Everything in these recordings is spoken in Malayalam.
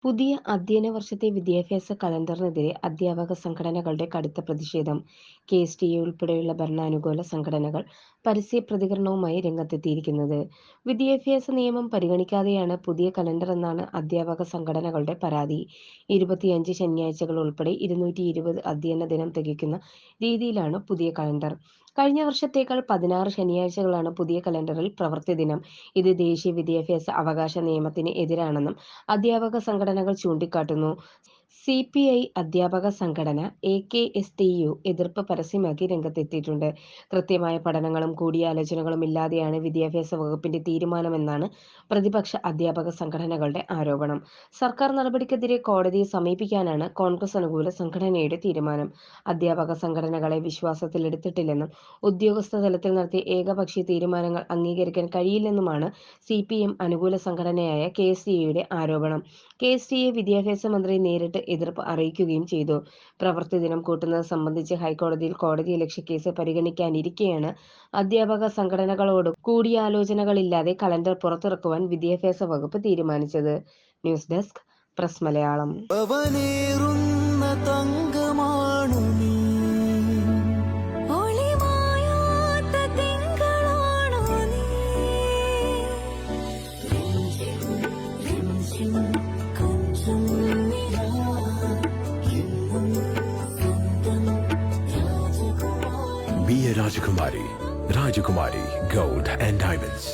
പുതിയ അധ്യയന വർഷത്തെ വിദ്യാഭ്യാസ കലണ്ടറിനെതിരെ അധ്യാപക സംഘടനകളുടെ കടുത്ത പ്രതിഷേധം. കെ.എസ്.ടി.എ. ഉൾപ്പെടെയുള്ള ഭരണാനുകൂല സംഘടനകൾ പരസ്യ പ്രതികരണവുമായി രംഗത്തെത്തിയിരിക്കുന്നത്. വിദ്യാഭ്യാസ നിയമം പരിഗണിക്കാതെയാണ് പുതിയ കലണ്ടറെന്നാണ് അധ്യാപക സംഘടനകളുടെ പരാതി. 25 ശനിയാഴ്ചകൾ ഉൾപ്പെടെ 220 അധ്യയന ദിനം തികയ്ക്കുന്ന രീതിയിലാണ് പുതിയ കലണ്ടർ. കഴിഞ്ഞ വർഷത്തേക്കാൾ 16 ശനിയാഴ്ചകളാണ് പുതിയ കലണ്ടറിൽ പ്രവൃത്തിദിനം. ഇത് ദേശീയ വിദ്യാഭ്യാസ അവകാശ നിയമത്തിന് എതിരാണെന്നും അധ്യാപക സംഘടനകൾ ചൂണ്ടിക്കാട്ടുന്നു. സി.പി.ഐ അധ്യാപക സംഘടന എ.കെ.എസ്.ടി.യു എതിർപ്പ് പരസ്യമാക്കി രംഗത്തെത്തിയിട്ടുണ്ട്. കൃത്യമായ പഠനങ്ങളും കൂടിയാലോചനകളും ഇല്ലാതെയാണ് വിദ്യാഭ്യാസ വകുപ്പിന്റെ തീരുമാനമെന്നാണ് പ്രതിപക്ഷ അധ്യാപക സംഘടനകളുടെ ആരോപണം. സർക്കാർ നടപടിക്കെതിരെ കോടതിയെ സമീപിക്കാനാണ് കോൺഗ്രസ് അനുകൂല സംഘടനയുടെ തീരുമാനം. അധ്യാപക സംഘടനകളെ വിശ്വാസത്തിലെടുത്തിട്ടില്ലെന്നും ഉദ്യോഗസ്ഥ തലത്തിൽ നടത്തിയ ഏകപക്ഷീയ തീരുമാനങ്ങൾ അംഗീകരിക്കാൻ കഴിയില്ലെന്നുമാണ് സി.പി.എം അനുകൂല സംഘടനയായ കെ.എസ്.ടി.യുടെ ആരോപണം. കെ.എസ്.ടി.എ വിദ്യാഭ്യാസ മന്ത്രിയെ നേരിട്ട് എതിർപ്പ് അറിയിക്കുകയും ചെയ്തു. പ്രവൃത്തിദിനം കൂട്ടുന്നത് സംബന്ധിച്ച് ഹൈക്കോടതിയിൽ കോടതിയലക്ഷ്യ കേസ് പരിഗണിക്കാനിരിക്കെയാണ് അധ്യാപക സംഘടനകളോട് കൂടിയാലോചനകളില്ലാതെ കലണ്ടർ പുറത്തിറക്കുവാൻ വിദ്യാഭ്യാസ വകുപ്പ് തീരുമാനിച്ചത്. News desk press Malayalam. Be a Rajakumari. Rajakumari Gold and Diamonds.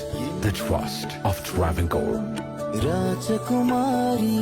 The trust of Travancore. Rajakumari.